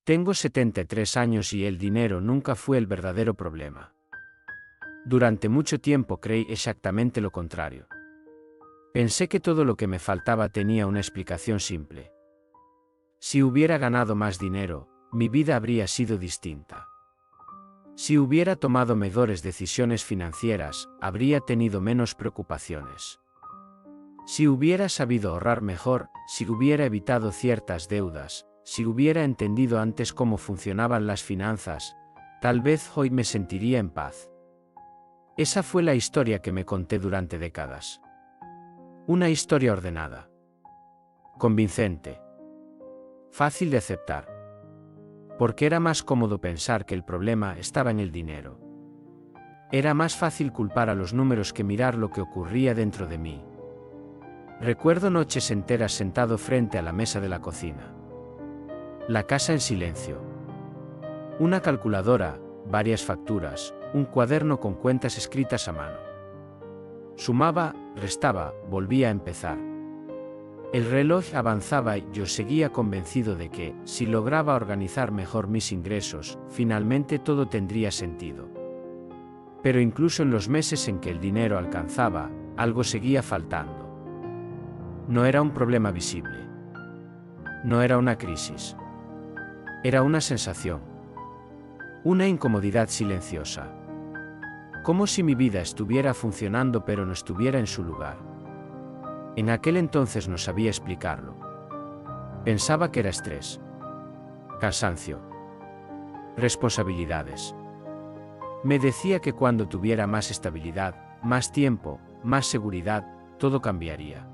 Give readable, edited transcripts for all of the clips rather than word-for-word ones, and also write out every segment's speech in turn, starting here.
Tengo 73 años y el dinero nunca fue el verdadero problema. Durante mucho tiempo creí exactamente lo contrario. Pensé que todo lo que me faltaba tenía una explicación simple. Si hubiera ganado más dinero, mi vida habría sido distinta. Si hubiera tomado mejores decisiones financieras, habría tenido menos preocupaciones. Si hubiera sabido ahorrar mejor, si hubiera evitado ciertas deudas, si hubiera entendido antes cómo funcionaban las finanzas, tal vez hoy me sentiría en paz. Esa fue la historia que me conté durante décadas. Una historia ordenada. Convincente. Fácil de aceptar. Porque era más cómodo pensar que el problema estaba en el dinero. Era más fácil culpar a los números que mirar lo que ocurría dentro de mí. Recuerdo noches enteras sentado frente a la mesa de la cocina. La casa en silencio. Una calculadora, varias facturas, un cuaderno con cuentas escritas a mano. Sumaba, restaba, volvía a empezar. El reloj avanzaba y yo seguía convencido de que, si lograba organizar mejor mis ingresos, finalmente todo tendría sentido. Pero incluso en los meses en que el dinero alcanzaba, algo seguía faltando. No era un problema visible. No era una crisis. Era una sensación. Una incomodidad silenciosa. Como si mi vida estuviera funcionando pero no estuviera en su lugar. En aquel entonces no sabía explicarlo. Pensaba que era estrés. Cansancio. Responsabilidades. Me decía que cuando tuviera más estabilidad, más tiempo, más seguridad, todo cambiaría.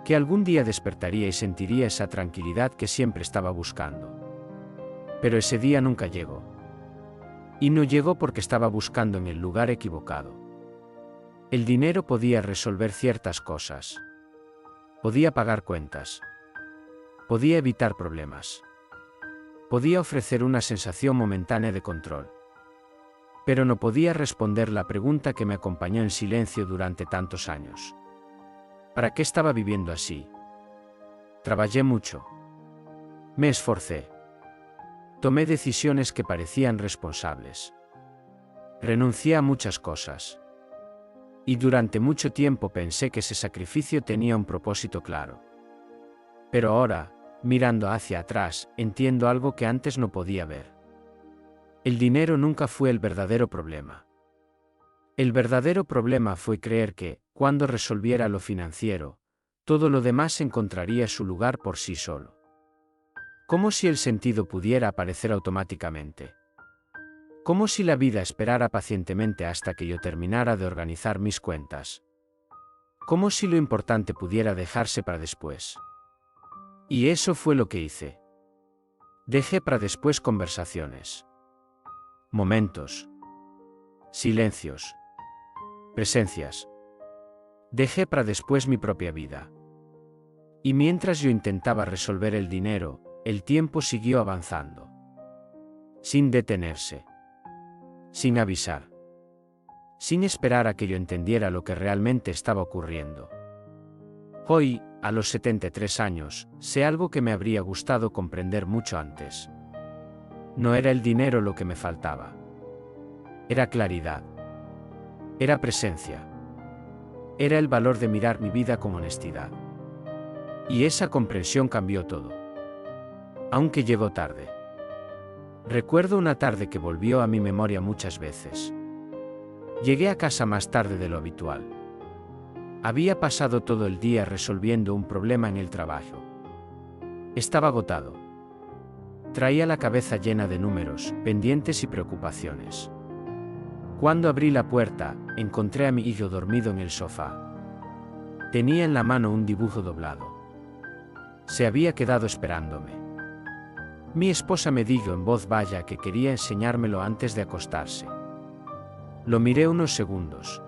Que algún día despertaría y sentiría esa tranquilidad que siempre estaba buscando. Pero ese día nunca llegó. Y no llegó porque estaba buscando en el lugar equivocado. El dinero podía resolver ciertas cosas. Podía pagar cuentas. Podía evitar problemas. Podía ofrecer una sensación momentánea de control. Pero no podía responder la pregunta que me acompañó en silencio durante tantos años. ¿Para qué estaba viviendo así? Trabajé mucho. Me esforcé. Tomé decisiones que parecían responsables. Renuncié a muchas cosas. Y durante mucho tiempo pensé que ese sacrificio tenía un propósito claro. Pero ahora, mirando hacia atrás, entiendo algo que antes no podía ver. El dinero nunca fue el verdadero problema. El verdadero problema fue creer que, cuando resolviera lo financiero, todo lo demás encontraría su lugar por sí solo. Como si el sentido pudiera aparecer automáticamente. Como si la vida esperara pacientemente hasta que yo terminara de organizar mis cuentas. Como si lo importante pudiera dejarse para después. Y eso fue lo que hice. Dejé para después conversaciones. Momentos. Silencios. Presencias. Dejé para después mi propia vida. Y mientras yo intentaba resolver el dinero, el tiempo siguió avanzando. Sin detenerse. Sin avisar. Sin esperar a que yo entendiera lo que realmente estaba ocurriendo. Hoy, a los 73 años, sé algo que me habría gustado comprender mucho antes. No era el dinero lo que me faltaba. Era claridad. Era presencia. Era el valor de mirar mi vida con honestidad. Y esa comprensión cambió todo. Aunque llegó tarde. Recuerdo una tarde que volvió a mi memoria muchas veces. Llegué a casa más tarde de lo habitual. Había pasado todo el día resolviendo un problema en el trabajo. Estaba agotado. Traía la cabeza llena de números, pendientes y preocupaciones. Cuando abrí la puerta, encontré a mi hijo dormido en el sofá. Tenía en la mano un dibujo doblado. Se había quedado esperándome. Mi esposa me dijo en voz baja que quería enseñármelo antes de acostarse. Lo miré unos segundos.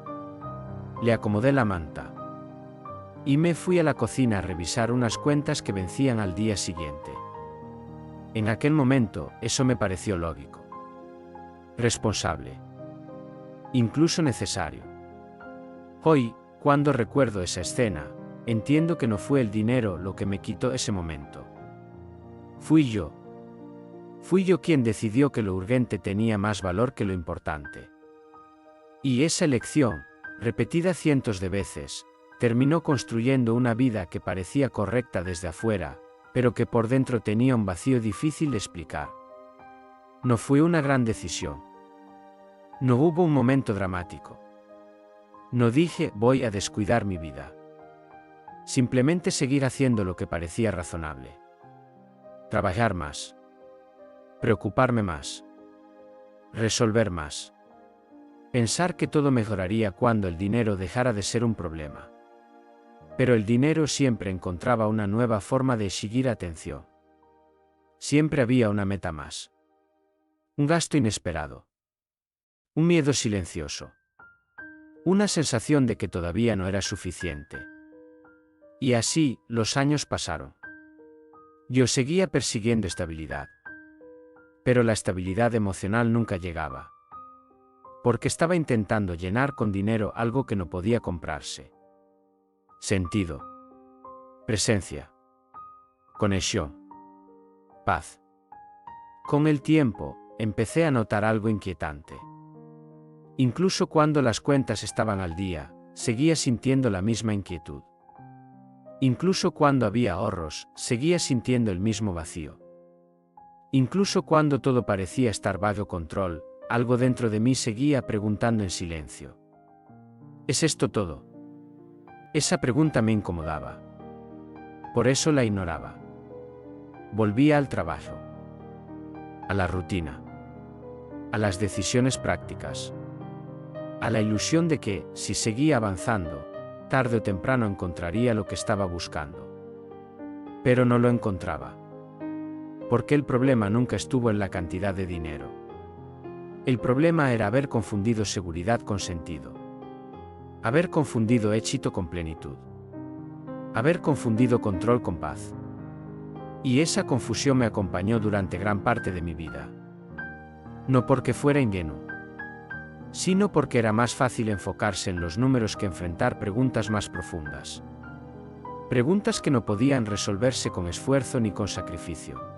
Le acomodé la manta. Y me fui a la cocina a revisar unas cuentas que vencían al día siguiente. En aquel momento, eso me pareció lógico. Responsable. Incluso necesario. Hoy, cuando recuerdo esa escena, entiendo que no fue el dinero lo que me quitó ese momento. Fui yo. Fui yo quien decidió que lo urgente tenía más valor que lo importante. Y esa elección, repetida cientos de veces, terminó construyendo una vida que parecía correcta desde afuera, pero que por dentro tenía un vacío difícil de explicar. No fue una gran decisión. No hubo un momento dramático. No dije, voy a descuidar mi vida. Simplemente seguir haciendo lo que parecía razonable. Trabajar más. Preocuparme más. Resolver más. Pensar que todo mejoraría cuando el dinero dejara de ser un problema. Pero el dinero siempre encontraba una nueva forma de exigir atención. Siempre había una meta más. Un gasto inesperado. Un miedo silencioso. Una sensación de que todavía no era suficiente. Y así, los años pasaron. Yo seguía persiguiendo estabilidad. Pero la estabilidad emocional nunca llegaba. Porque estaba intentando llenar con dinero algo que no podía comprarse. Sentido. Presencia. Conexión. Paz. Con el tiempo, empecé a notar algo inquietante. Incluso cuando las cuentas estaban al día, seguía sintiendo la misma inquietud. Incluso cuando había ahorros, seguía sintiendo el mismo vacío. Incluso cuando todo parecía estar bajo control, algo dentro de mí seguía preguntando en silencio. ¿Es esto todo? Esa pregunta me incomodaba. Por eso la ignoraba. Volvía al trabajo. A la rutina. A las decisiones prácticas. A la ilusión de que, si seguía avanzando, tarde o temprano encontraría lo que estaba buscando. Pero no lo encontraba. Porque el problema nunca estuvo en la cantidad de dinero. El problema era haber confundido seguridad con sentido. Haber confundido éxito con plenitud. Haber confundido control con paz. Y esa confusión me acompañó durante gran parte de mi vida. No porque fuera ingenuo, sino porque era más fácil enfocarse en los números que enfrentar preguntas más profundas. Preguntas que no podían resolverse con esfuerzo ni con sacrificio.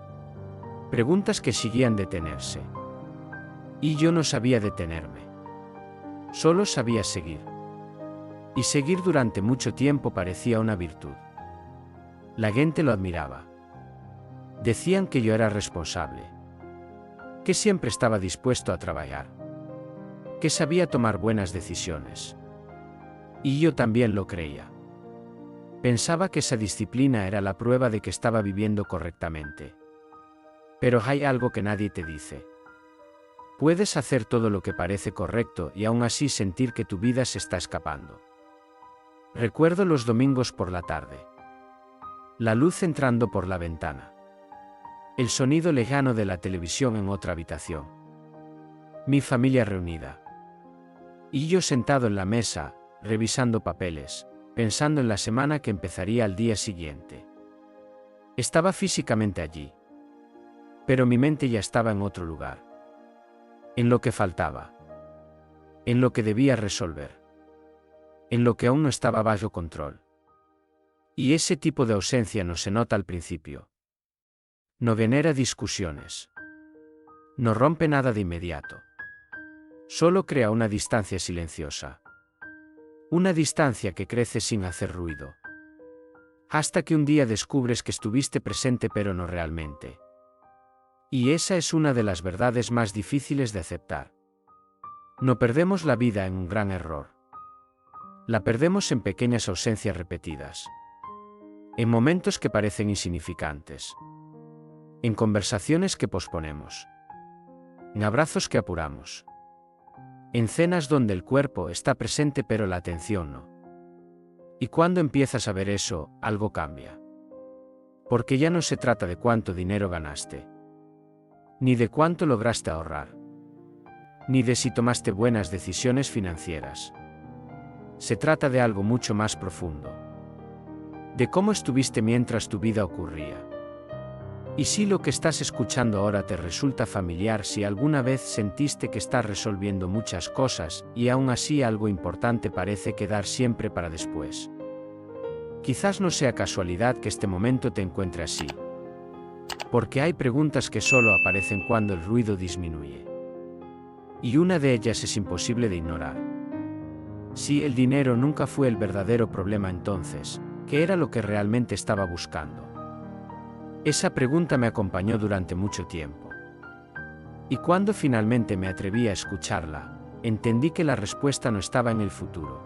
Preguntas que seguían detenerse. Y yo no sabía detenerme. Solo sabía seguir. Y seguir durante mucho tiempo parecía una virtud. La gente lo admiraba. Decían que yo era responsable. Que siempre estaba dispuesto a trabajar. Que sabía tomar buenas decisiones. Y yo también lo creía. Pensaba que esa disciplina era la prueba de que estaba viviendo correctamente. Pero hay algo que nadie te dice. Puedes hacer todo lo que parece correcto y aún así sentir que tu vida se está escapando. Recuerdo los domingos por la tarde. La luz entrando por la ventana. El sonido lejano de la televisión en otra habitación. Mi familia reunida. Y yo sentado en la mesa, revisando papeles, pensando en la semana que empezaría al día siguiente. Estaba físicamente allí. Pero mi mente ya estaba en otro lugar. En lo que faltaba. En lo que debía resolver. En lo que aún no estaba bajo control. Y ese tipo de ausencia no se nota al principio. No genera discusiones. No rompe nada de inmediato. Solo crea una distancia silenciosa. Una distancia que crece sin hacer ruido. Hasta que un día descubres que estuviste presente pero no realmente. Y esa es una de las verdades más difíciles de aceptar. No perdemos la vida en un gran error. La perdemos en pequeñas ausencias repetidas. En momentos que parecen insignificantes. En conversaciones que posponemos. En abrazos que apuramos. En cenas donde el cuerpo está presente pero la atención no. Y cuando empiezas a ver eso, algo cambia. Porque ya no se trata de cuánto dinero ganaste. Ni de cuánto lograste ahorrar. Ni de si tomaste buenas decisiones financieras. Se trata de algo mucho más profundo. De cómo estuviste mientras tu vida ocurría. Y si lo que estás escuchando ahora te resulta familiar, si alguna vez sentiste que estás resolviendo muchas cosas y aún así algo importante parece quedar siempre para después. Quizás no sea casualidad que este momento te encuentre así. Porque hay preguntas que solo aparecen cuando el ruido disminuye. Y una de ellas es imposible de ignorar. Si el dinero nunca fue el verdadero problema, entonces, ¿qué era lo que realmente estaba buscando? Esa pregunta me acompañó durante mucho tiempo. Y cuando finalmente me atreví a escucharla, entendí que la respuesta no estaba en el futuro.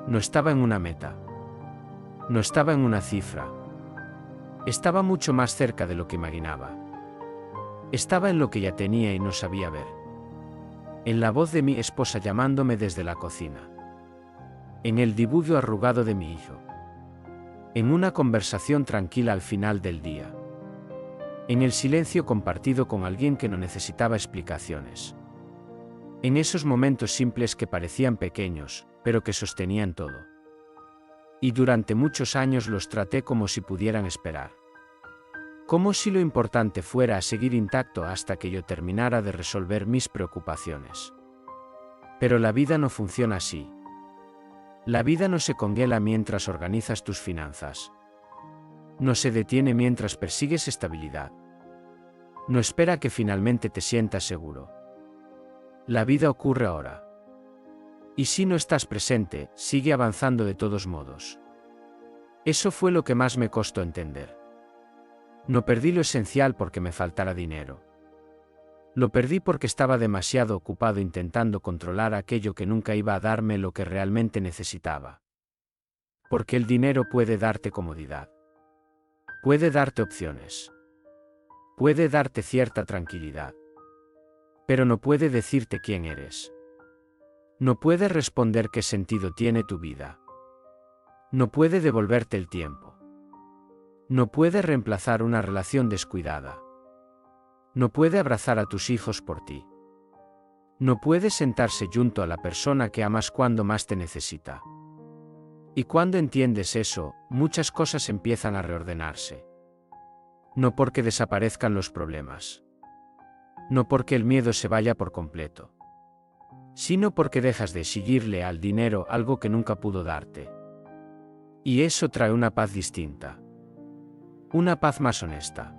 No estaba en una meta. No estaba en una cifra. Estaba mucho más cerca de lo que imaginaba. Estaba en lo que ya tenía y no sabía ver. En la voz de mi esposa llamándome desde la cocina. En el dibujo arrugado de mi hijo. En una conversación tranquila al final del día. En el silencio compartido con alguien que no necesitaba explicaciones. En esos momentos simples que parecían pequeños, pero que sostenían todo. Y durante muchos años los traté como si pudieran esperar. Como si lo importante fuera a seguir intacto hasta que yo terminara de resolver mis preocupaciones. Pero la vida no funciona así. La vida no se congela mientras organizas tus finanzas. No se detiene mientras persigues estabilidad. No espera que finalmente te sientas seguro. La vida ocurre ahora. Y si no estás presente, sigue avanzando de todos modos. Eso fue lo que más me costó entender. No perdí lo esencial porque me faltara dinero. Lo perdí porque estaba demasiado ocupado intentando controlar aquello que nunca iba a darme lo que realmente necesitaba. Porque el dinero puede darte comodidad. Puede darte opciones. Puede darte cierta tranquilidad. Pero no puede decirte quién eres. No puede responder qué sentido tiene tu vida. No puede devolverte el tiempo. No puede reemplazar una relación descuidada. No puede abrazar a tus hijos por ti. No puede sentarse junto a la persona que amas cuando más te necesita. Y cuando entiendes eso, muchas cosas empiezan a reordenarse. No porque desaparezcan los problemas. No porque el miedo se vaya por completo. Sino porque dejas de exigirle al dinero algo que nunca pudo darte. Y eso trae una paz distinta. Una paz más honesta.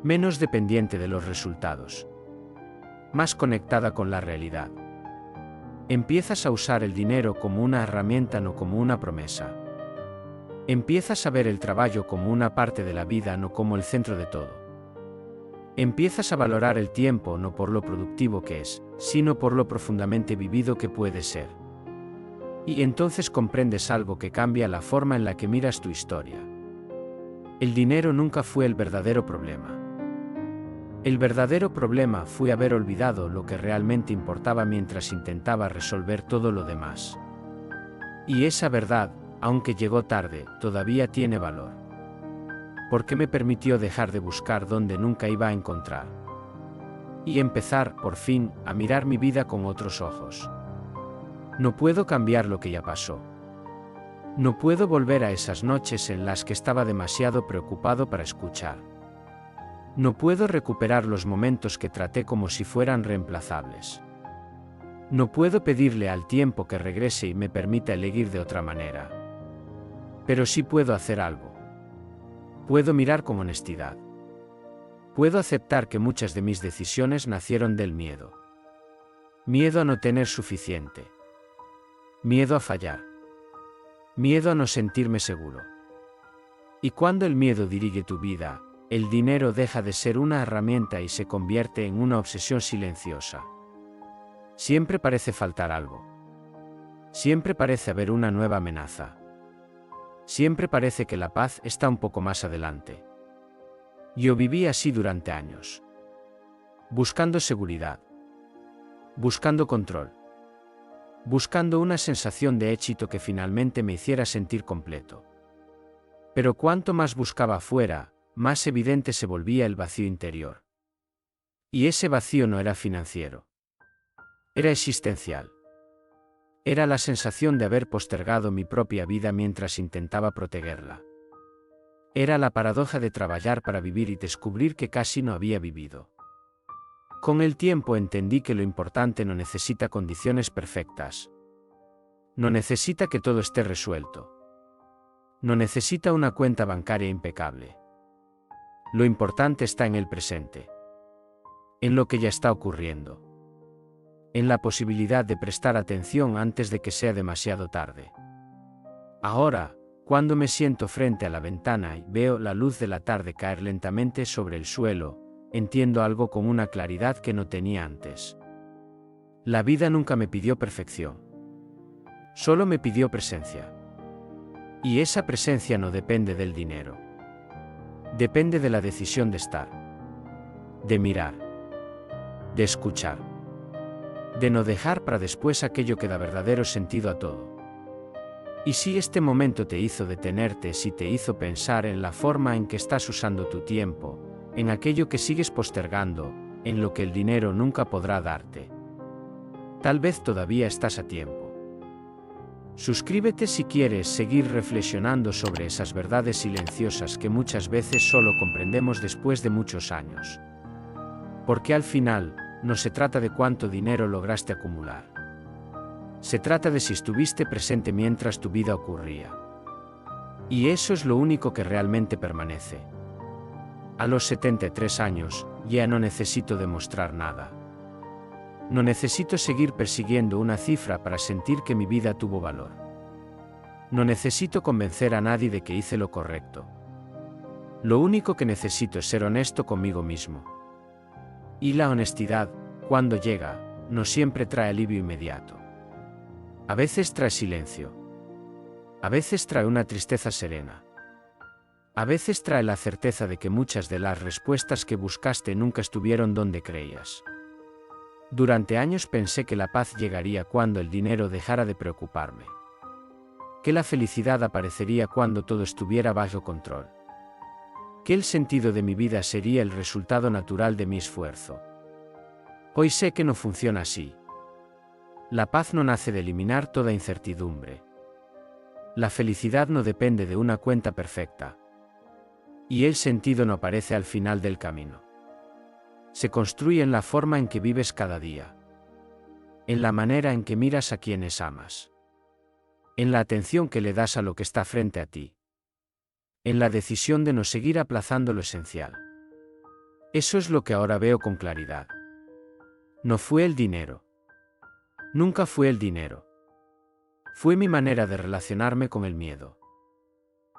Menos dependiente de los resultados. Más conectada con la realidad. Empiezas a usar el dinero como una herramienta, no como una promesa. Empiezas a ver el trabajo como una parte de la vida, no como el centro de todo. Empiezas a valorar el tiempo no por lo productivo que es, sino por lo profundamente vivido que puede ser. Y entonces comprendes algo que cambia la forma en la que miras tu historia. El dinero nunca fue el verdadero problema. El verdadero problema fue haber olvidado lo que realmente importaba mientras intentaba resolver todo lo demás. Y esa verdad, aunque llegó tarde, todavía tiene valor. Porque me permitió dejar de buscar donde nunca iba a encontrar. Y empezar, por fin, a mirar mi vida con otros ojos. No puedo cambiar lo que ya pasó. No puedo volver a esas noches en las que estaba demasiado preocupado para escuchar. No puedo recuperar los momentos que traté como si fueran reemplazables. No puedo pedirle al tiempo que regrese y me permita elegir de otra manera. Pero sí puedo hacer algo. Puedo mirar con honestidad. Puedo aceptar que muchas de mis decisiones nacieron del miedo. Miedo a no tener suficiente. Miedo a fallar. Miedo a no sentirme seguro. Y cuando el miedo dirige tu vida, el dinero deja de ser una herramienta y se convierte en una obsesión silenciosa. Siempre parece faltar algo. Siempre parece haber una nueva amenaza. Siempre parece que la paz está un poco más adelante. Yo viví así durante años. Buscando seguridad. Buscando control. Buscando una sensación de éxito que finalmente me hiciera sentir completo. Pero cuanto más buscaba afuera, más evidente se volvía el vacío interior. Y ese vacío no era financiero. Era existencial. Era la sensación de haber postergado mi propia vida mientras intentaba protegerla. Era la paradoja de trabajar para vivir y descubrir que casi no había vivido. Con el tiempo entendí que lo importante no necesita condiciones perfectas. No necesita que todo esté resuelto. No necesita una cuenta bancaria impecable. Lo importante está en el presente, en lo que ya está ocurriendo, en la posibilidad de prestar atención antes de que sea demasiado tarde. Ahora, cuando me siento frente a la ventana y veo la luz de la tarde caer lentamente sobre el suelo, entiendo algo con una claridad que no tenía antes. La vida nunca me pidió perfección. Solo me pidió presencia. Y esa presencia no depende del dinero. Depende de la decisión de estar, de mirar, de escuchar, de no dejar para después aquello que da verdadero sentido a todo. Y si este momento te hizo detenerte, si te hizo pensar en la forma en que estás usando tu tiempo, en aquello que sigues postergando, en lo que el dinero nunca podrá darte, tal vez todavía estás a tiempo. Suscríbete si quieres seguir reflexionando sobre esas verdades silenciosas que muchas veces solo comprendemos después de muchos años. Porque al final, no se trata de cuánto dinero lograste acumular. Se trata de si estuviste presente mientras tu vida ocurría. Y eso es lo único que realmente permanece. A los 73 años, ya no necesito demostrar nada. No necesito seguir persiguiendo una cifra para sentir que mi vida tuvo valor. No necesito convencer a nadie de que hice lo correcto. Lo único que necesito es ser honesto conmigo mismo. Y la honestidad, cuando llega, no siempre trae alivio inmediato. A veces trae silencio. A veces trae una tristeza serena. A veces trae la certeza de que muchas de las respuestas que buscaste nunca estuvieron donde creías. Durante años pensé que la paz llegaría cuando el dinero dejara de preocuparme. Que la felicidad aparecería cuando todo estuviera bajo control. Que el sentido de mi vida sería el resultado natural de mi esfuerzo. Hoy sé que no funciona así. La paz no nace de eliminar toda incertidumbre. La felicidad no depende de una cuenta perfecta. Y el sentido no aparece al final del camino. Se construye en la forma en que vives cada día. En la manera en que miras a quienes amas. En la atención que le das a lo que está frente a ti. En la decisión de no seguir aplazando lo esencial. Eso es lo que ahora veo con claridad. No fue el dinero. Nunca fue el dinero. Fue mi manera de relacionarme con el miedo.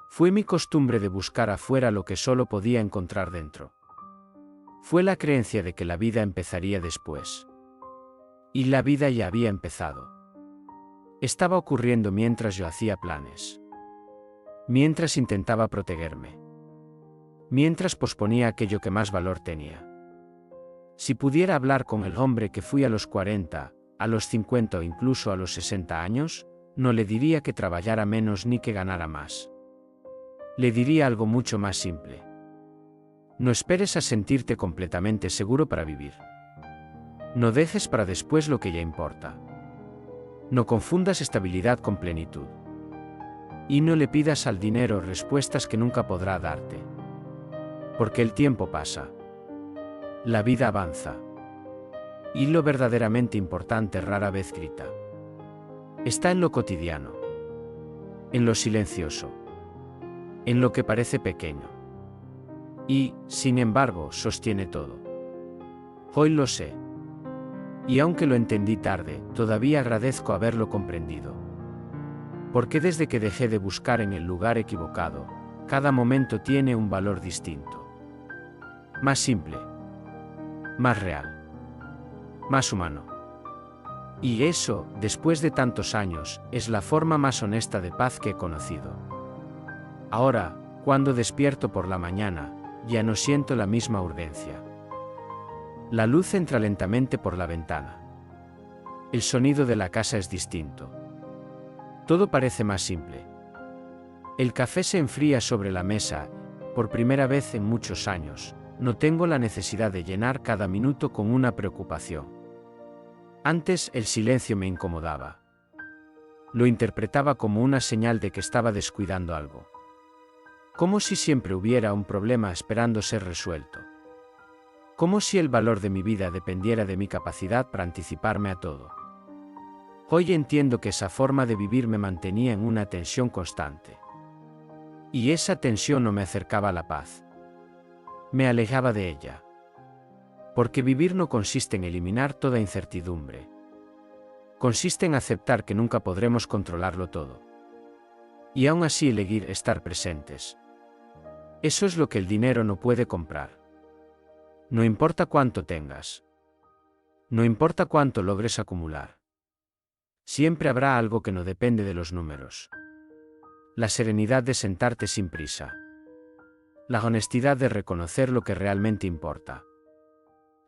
Fue mi costumbre de buscar afuera lo que solo podía encontrar dentro. Fue la creencia de que la vida empezaría después. Y la vida ya había empezado. Estaba ocurriendo mientras yo hacía planes. Mientras intentaba protegerme. Mientras posponía aquello que más valor tenía. Si pudiera hablar con el hombre que fui a los 40, a los 50 o incluso a los 60 años, no le diría que trabajara menos ni que ganara más. Le diría algo mucho más simple. No esperes a sentirte completamente seguro para vivir. No dejes para después lo que ya importa. No confundas estabilidad con plenitud. Y no le pidas al dinero respuestas que nunca podrá darte. Porque el tiempo pasa. La vida avanza. Y lo verdaderamente importante rara vez grita. Está en lo cotidiano. En lo silencioso. En lo que parece pequeño. Y, sin embargo, sostiene todo. Hoy lo sé. Y aunque lo entendí tarde, todavía agradezco haberlo comprendido. Porque desde que dejé de buscar en el lugar equivocado, cada momento tiene un valor distinto. Más simple. Más real. Más humano. Y eso, después de tantos años, es la forma más honesta de paz que he conocido. Ahora, cuando despierto por la mañana, ya no siento la misma urgencia. La luz entra lentamente por la ventana. El sonido de la casa es distinto. Todo parece más simple. El café se enfría sobre la mesa, por primera vez en muchos años. No tengo la necesidad de llenar cada minuto con una preocupación. Antes el silencio me incomodaba. Lo interpretaba como una señal de que estaba descuidando algo. Como si siempre hubiera un problema esperando ser resuelto. Como si el valor de mi vida dependiera de mi capacidad para anticiparme a todo. Hoy entiendo que esa forma de vivir me mantenía en una tensión constante. Y esa tensión no me acercaba a la paz. Me alejaba de ella. Porque vivir no consiste en eliminar toda incertidumbre. Consiste en aceptar que nunca podremos controlarlo todo. Y aún así elegir estar presentes. Eso es lo que el dinero no puede comprar. No importa cuánto tengas. No importa cuánto logres acumular. Siempre habrá algo que no depende de los números. La serenidad de sentarte sin prisa. La honestidad de reconocer lo que realmente importa.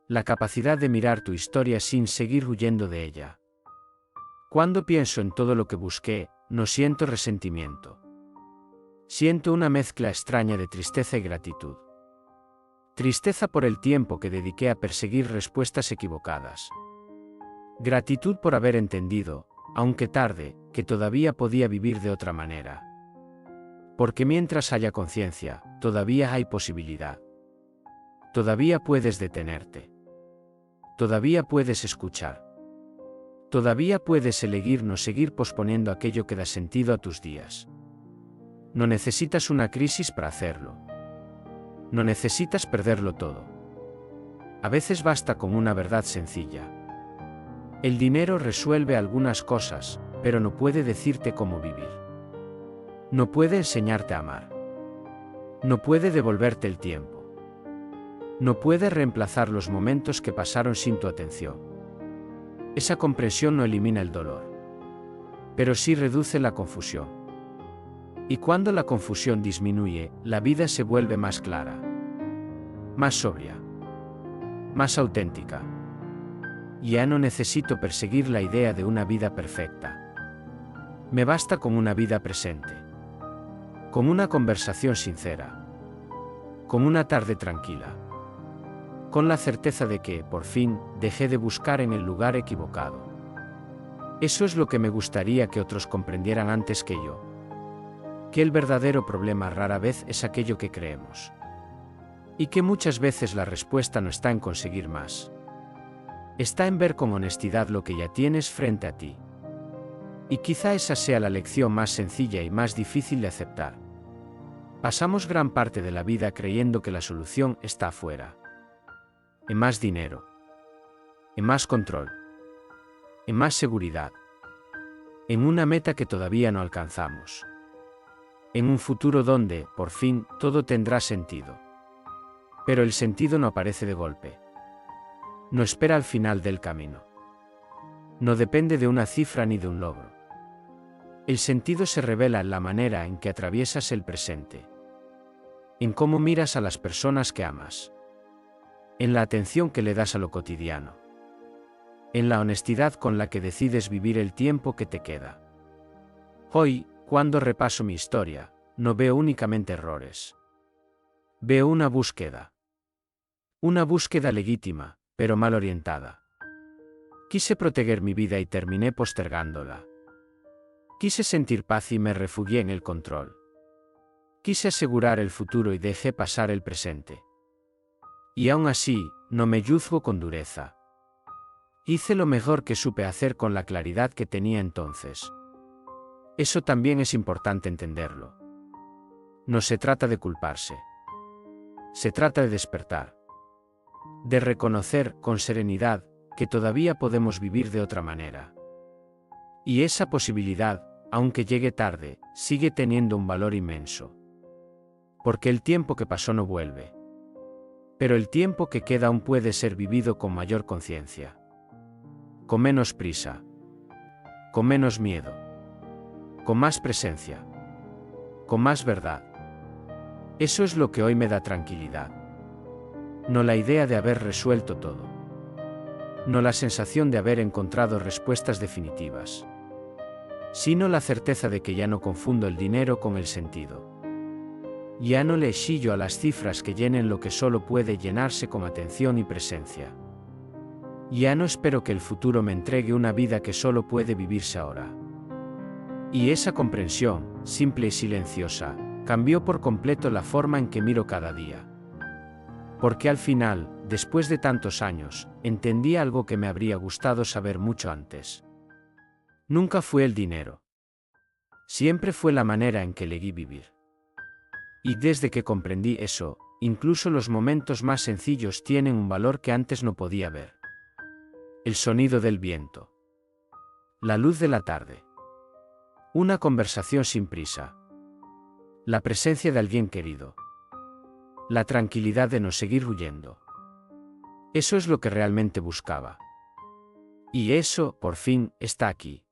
La capacidad de mirar tu historia sin seguir huyendo de ella. Cuando pienso en todo lo que busqué, no siento resentimiento. Siento una mezcla extraña de tristeza y gratitud. Tristeza por el tiempo que dediqué a perseguir respuestas equivocadas. Gratitud por haber entendido, aunque tarde, que todavía podía vivir de otra manera. Porque mientras haya conciencia, todavía hay posibilidad. Todavía puedes detenerte. Todavía puedes escuchar. Todavía puedes elegir no seguir posponiendo aquello que da sentido a tus días. No necesitas una crisis para hacerlo. No necesitas perderlo todo. A veces basta con una verdad sencilla. El dinero resuelve algunas cosas, pero no puede decirte cómo vivir. No puede enseñarte a amar. No puede devolverte el tiempo. No puede reemplazar los momentos que pasaron sin tu atención. Esa comprensión no elimina el dolor, pero sí reduce la confusión. Y cuando la confusión disminuye, la vida se vuelve más clara, más sobria, más auténtica. Ya no necesito perseguir la idea de una vida perfecta. Me basta con una vida presente, con una conversación sincera, con una tarde tranquila, con la certeza de que, por fin, dejé de buscar en el lugar equivocado. Eso es lo que me gustaría que otros comprendieran antes que yo. Que el verdadero problema rara vez es aquello que creemos. Y que muchas veces la respuesta no está en conseguir más. Está en ver con honestidad lo que ya tienes frente a ti. Y quizá esa sea la lección más sencilla y más difícil de aceptar. Pasamos gran parte de la vida creyendo que la solución está afuera. En más dinero, en más control, en más seguridad, en una meta que todavía no alcanzamos, en un futuro donde, por fin, todo tendrá sentido. Pero el sentido no aparece de golpe. No espera al final del camino. No depende de una cifra ni de un logro. El sentido se revela en la manera en que atraviesas el presente, en cómo miras a las personas que amas, en la atención que le das a lo cotidiano, en la honestidad con la que decides vivir el tiempo que te queda. Hoy, cuando repaso mi historia, no veo únicamente errores. Veo una búsqueda. Una búsqueda legítima, pero mal orientada. Quise proteger mi vida y terminé postergándola. Quise sentir paz y me refugié en el control. Quise asegurar el futuro y dejé pasar el presente. Y aún así, no me juzgo con dureza. Hice lo mejor que supe hacer con la claridad que tenía entonces. Eso también es importante entenderlo. No se trata de culparse. Se trata de despertar. De reconocer, con serenidad, que todavía podemos vivir de otra manera. Y esa posibilidad, aunque llegue tarde, sigue teniendo un valor inmenso. Porque el tiempo que pasó no vuelve. Pero el tiempo que queda aún puede ser vivido con mayor conciencia. Con menos prisa. Con menos miedo. Con más presencia. Con más verdad. Eso es lo que hoy me da tranquilidad. No la idea de haber resuelto todo. No la sensación de haber encontrado respuestas definitivas. Sino la certeza de que ya no confundo el dinero con el sentido. Ya no le chillo a las cifras que llenen lo que solo puede llenarse con atención y presencia. Ya no espero que el futuro me entregue una vida que solo puede vivirse ahora. Y esa comprensión, simple y silenciosa, cambió por completo la forma en que miro cada día. Porque al final, después de tantos años, entendí algo que me habría gustado saber mucho antes. Nunca fue el dinero. Siempre fue la manera en que elegí vivir. Y desde que comprendí eso, incluso los momentos más sencillos tienen un valor que antes no podía ver. El sonido del viento. La luz de la tarde. Una conversación sin prisa. La presencia de alguien querido. La tranquilidad de no seguir huyendo. Eso es lo que realmente buscaba. Y eso, por fin, está aquí.